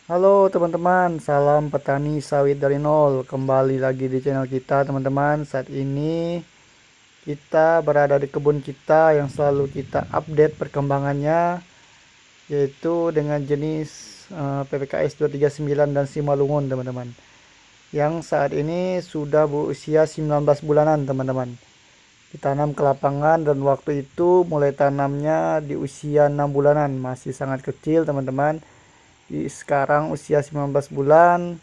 Halo teman-teman, salam petani sawit dari nol. Kembali lagi di channel kita teman-teman. Saat ini kita berada di kebun kita yang selalu kita update perkembangannya, yaitu dengan jenis PPKS 239 dan Simalungun teman-teman. Yang saat ini sudah berusia 19 bulanan teman-teman. Ditanam ke lapangan dan waktu itu mulai tanamnya di usia 6 bulanan, masih sangat kecil teman-teman. Di sekarang usia 19 bulan,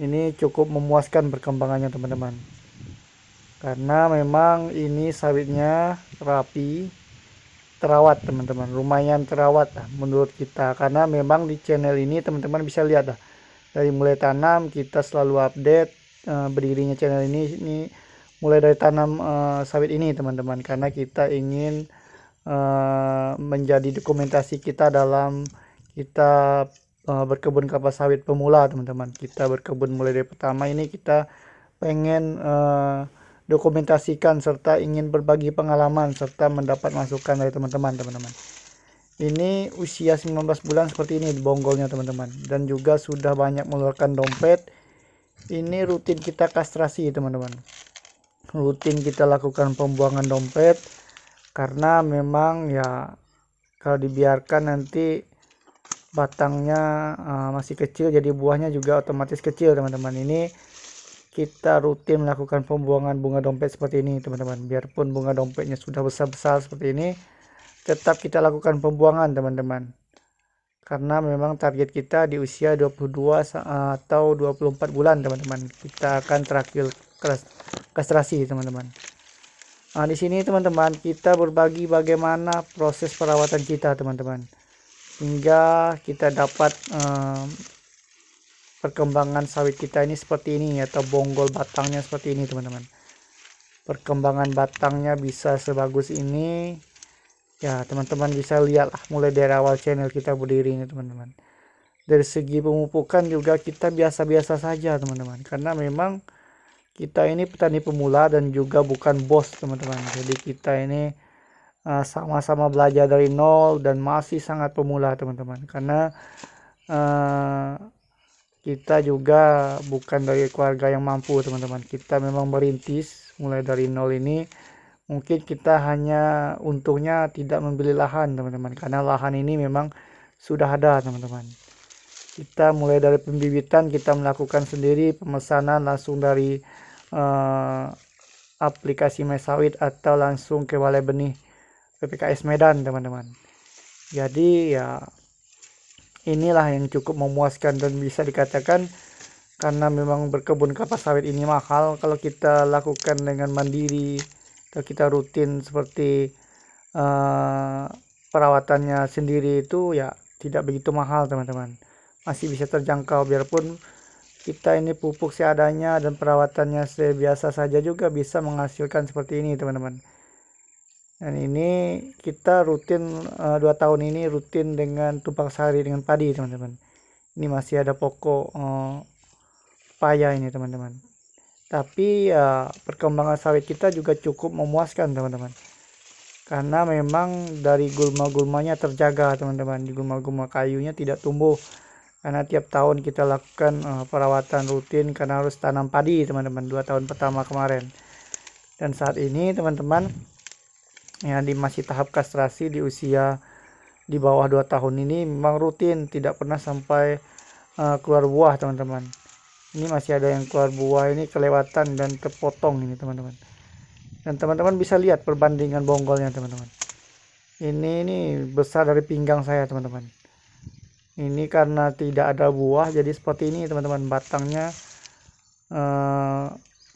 ini cukup memuaskan perkembangannya teman-teman, karena memang ini sawitnya rapi, terawat teman-teman, lumayan terawat lah menurut kita. Karena memang di channel ini teman-teman bisa lihat lah, dari mulai tanam kita selalu update berdirinya channel ini mulai dari tanam sawit ini teman-teman, karena kita ingin menjadi dokumentasi kita dalam kita berkebun kelapa sawit pemula teman-teman. Kita berkebun mulai dari pertama ini, kita pengen dokumentasikan serta ingin berbagi pengalaman serta mendapat masukan dari teman-teman. Ini usia 19 bulan seperti ini bonggolnya teman-teman, dan juga sudah banyak mengeluarkan dompet. Ini rutin kita kastrasi teman-teman, rutin kita lakukan pembuangan dompet, karena memang ya kalau dibiarkan nanti batangnya masih kecil, jadi buahnya juga otomatis kecil teman-teman. Ini kita rutin melakukan pembuangan bunga dompet seperti ini teman-teman. Biarpun bunga dompetnya sudah besar-besar seperti ini, tetap kita lakukan pembuangan teman-teman, karena memang target kita di usia 22 atau 24 bulan teman-teman, kita akan terakhir kastrasi teman-teman. Nah, di sini teman-teman kita berbagi bagaimana proses perawatan kita teman-teman, hingga kita dapat perkembangan sawit kita ini seperti ini, atau bonggol batangnya seperti ini teman-teman. Perkembangan batangnya bisa sebagus ini ya, teman-teman bisa lihat lah mulai dari awal channel kita berdiri ini teman-teman. Dari segi pemupukan juga kita biasa-biasa saja teman-teman, karena memang kita ini petani pemula dan juga bukan bos teman-teman. Jadi kita ini sama-sama belajar dari nol dan masih sangat pemula teman-teman, karena kita juga bukan dari keluarga yang mampu teman-teman. Kita memang merintis mulai dari nol ini. Mungkin kita hanya untungnya tidak membeli lahan teman-teman, karena lahan ini memang sudah ada teman-teman. Kita mulai dari pembibitan kita melakukan sendiri, pemesanan langsung dari aplikasi MySawit atau langsung ke Balai Benih PPKS Medan teman-teman. Jadi ya inilah yang cukup memuaskan, dan bisa dikatakan karena memang berkebun kelapa sawit ini mahal, kalau kita lakukan dengan mandiri atau kita rutin seperti perawatannya sendiri, itu ya tidak begitu mahal teman-teman, masih bisa terjangkau. Biarpun kita ini pupuk seadanya dan perawatannya sebiasa saja juga bisa menghasilkan seperti ini teman-teman. Dan ini kita rutin 2 tahun ini rutin dengan tumpang sari dengan padi teman-teman. Ini masih ada pokok paya ini teman-teman. Tapi perkembangan sawit kita juga cukup memuaskan teman-teman, karena memang dari gulma-gulmanya terjaga teman-teman. Di gulma-gulma kayunya tidak tumbuh, karena tiap tahun kita lakukan perawatan rutin, karena harus tanam padi teman-teman 2 tahun pertama kemarin. Dan saat ini teman-teman ya masih tahap kastrasi di usia di bawah 2 tahun ini, memang rutin tidak pernah sampai keluar buah teman-teman. Ini masih ada yang keluar buah, ini kelewatan dan terpotong ini teman-teman. Dan teman-teman bisa lihat perbandingan bonggolnya teman-teman. Ini besar dari pinggang saya teman-teman. Ini karena tidak ada buah jadi seperti ini teman-teman. Batangnya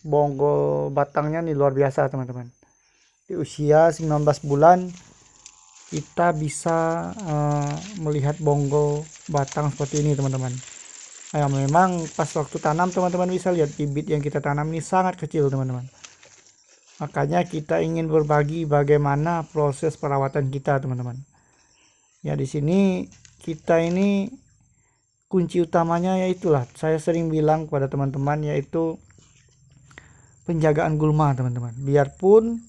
bonggol batangnya nih luar biasa teman-teman. Di usia 19 bulan kita bisa melihat bonggol batang seperti ini teman-teman. Nah, memang pas waktu tanam teman-teman bisa lihat bibit yang kita tanam ini sangat kecil teman-teman. Makanya kita ingin berbagi bagaimana proses perawatan kita teman-teman. Ya di sini kita ini kunci utamanya yaitulah saya sering bilang kepada teman-teman, yaitu penjagaan gulma teman-teman. Biarpun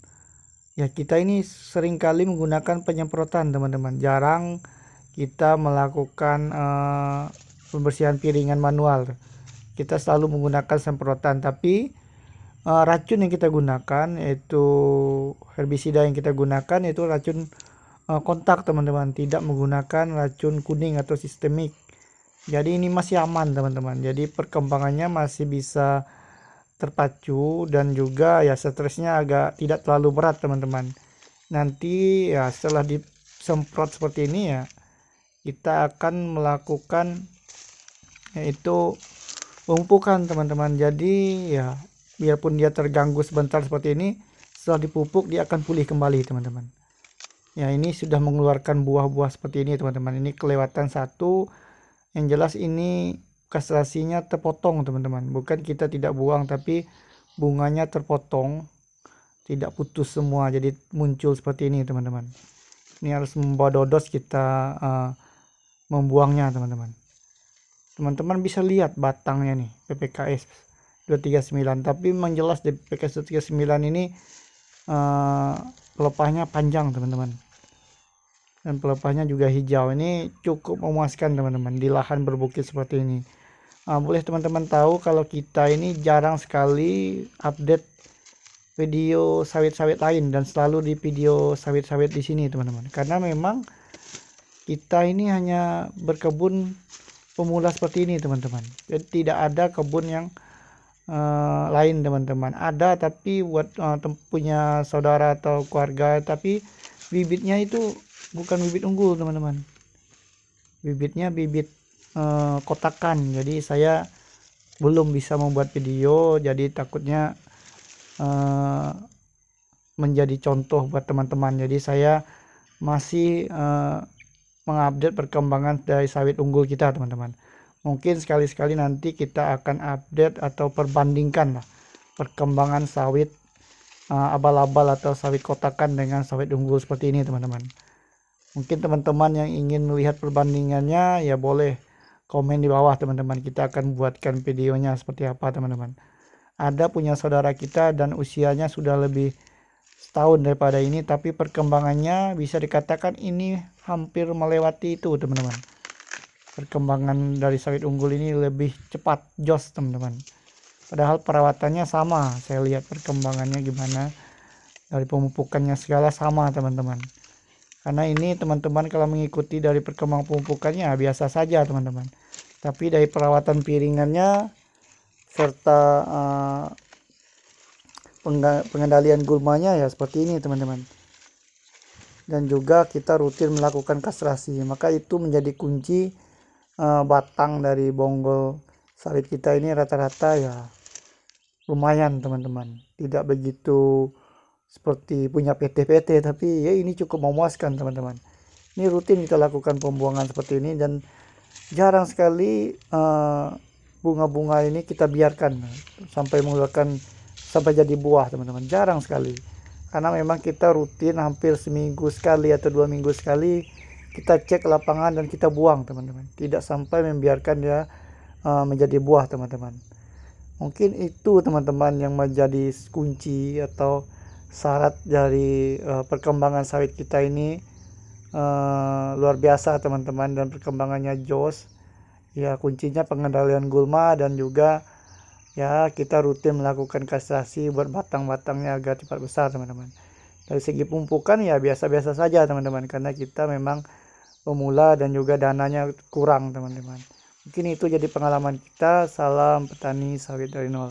ya kita ini sering kali menggunakan penyemprotan teman-teman, jarang kita melakukan pembersihan piringan manual. Kita selalu menggunakan semprotan, tapi racun yang kita gunakan yaitu herbisida yang kita gunakan itu racun kontak teman-teman, tidak menggunakan racun kuning atau sistemik. Jadi ini masih aman teman-teman, jadi perkembangannya masih bisa terpacu dan juga ya stresnya agak tidak terlalu berat teman-teman. Nanti ya setelah disemprot seperti ini ya kita akan melakukan yaitu pemupukan teman-teman. Jadi ya biarpun dia terganggu sebentar seperti ini, setelah dipupuk dia akan pulih kembali teman-teman. Ya ini sudah mengeluarkan buah-buah seperti ini teman-teman. Ini kelewatan satu, yang jelas ini kastrasinya terpotong teman-teman, bukan kita tidak buang tapi bunganya terpotong, tidak putus semua, jadi muncul seperti ini teman-teman. Ini harus membawa dodos kita membuangnya teman-teman. Teman-teman bisa lihat batangnya nih PPKS 239, tapi memang jelas di PPKS 239 ini pelepahnya panjang teman-teman, dan pelepahnya juga hijau. Ini cukup memuaskan teman-teman di lahan berbukit seperti ini. Boleh teman-teman tahu kalau kita ini jarang sekali update video sawit-sawit lain dan selalu di video sawit-sawit di sini teman-teman, karena memang kita ini hanya berkebun pemula seperti ini teman-teman. Jadi tidak ada kebun yang lain teman-teman. Ada tapi buat punya saudara atau keluarga, tapi bibitnya itu bukan bibit unggul teman-teman, bibitnya bibit kotakan. Jadi saya belum bisa membuat video, jadi takutnya menjadi contoh buat teman-teman. Jadi saya masih mengupdate perkembangan dari sawit unggul kita teman-teman. Mungkin sekali-sekali nanti kita akan update atau perbandingkan lah perkembangan sawit abal-abal atau sawit kotakan dengan sawit unggul seperti ini teman-teman. Mungkin teman-teman yang ingin melihat perbandingannya ya boleh komen di bawah teman-teman, kita akan buatkan videonya seperti apa teman-teman. Ada punya saudara kita dan usianya sudah lebih setahun daripada ini, tapi perkembangannya bisa dikatakan ini hampir melewati itu teman-teman. Perkembangan dari sawit unggul ini lebih cepat, jos teman-teman, padahal perawatannya sama. Saya lihat perkembangannya gimana, dari pemupukannya segala sama teman-teman. Karena ini teman-teman kalau mengikuti dari perkembangan pemupukannya biasa saja teman-teman, tapi dari perawatan piringannya serta pengendalian gulmanya ya seperti ini teman-teman. Dan juga kita rutin melakukan kastrasi, maka itu menjadi kunci batang dari bonggol sawit kita ini rata-rata ya lumayan teman-teman, tidak begitu seperti punya PT-PT, tapi ya ini cukup memuaskan teman-teman. Ini rutin kita lakukan pembuangan seperti ini, dan jarang sekali bunga-bunga ini kita biarkan sampai mengeluarkan sampai jadi buah teman-teman, jarang sekali. Karena memang kita rutin hampir seminggu sekali atau 2 minggu sekali kita cek lapangan dan kita buang teman-teman, tidak sampai membiarkan dia menjadi buah teman-teman. Mungkin itu teman-teman yang menjadi kunci atau syarat dari perkembangan sawit kita ini luar biasa teman-teman, dan perkembangannya jos ya. Kuncinya pengendalian gulma, dan juga ya kita rutin melakukan kastrasi buat batang-batangnya agar cepat besar teman-teman. Dari segi pempukan ya biasa-biasa saja teman-teman, karena kita memang pemula dan juga dananya kurang teman-teman. Mungkin itu jadi pengalaman kita. Salam petani sawit dari nol.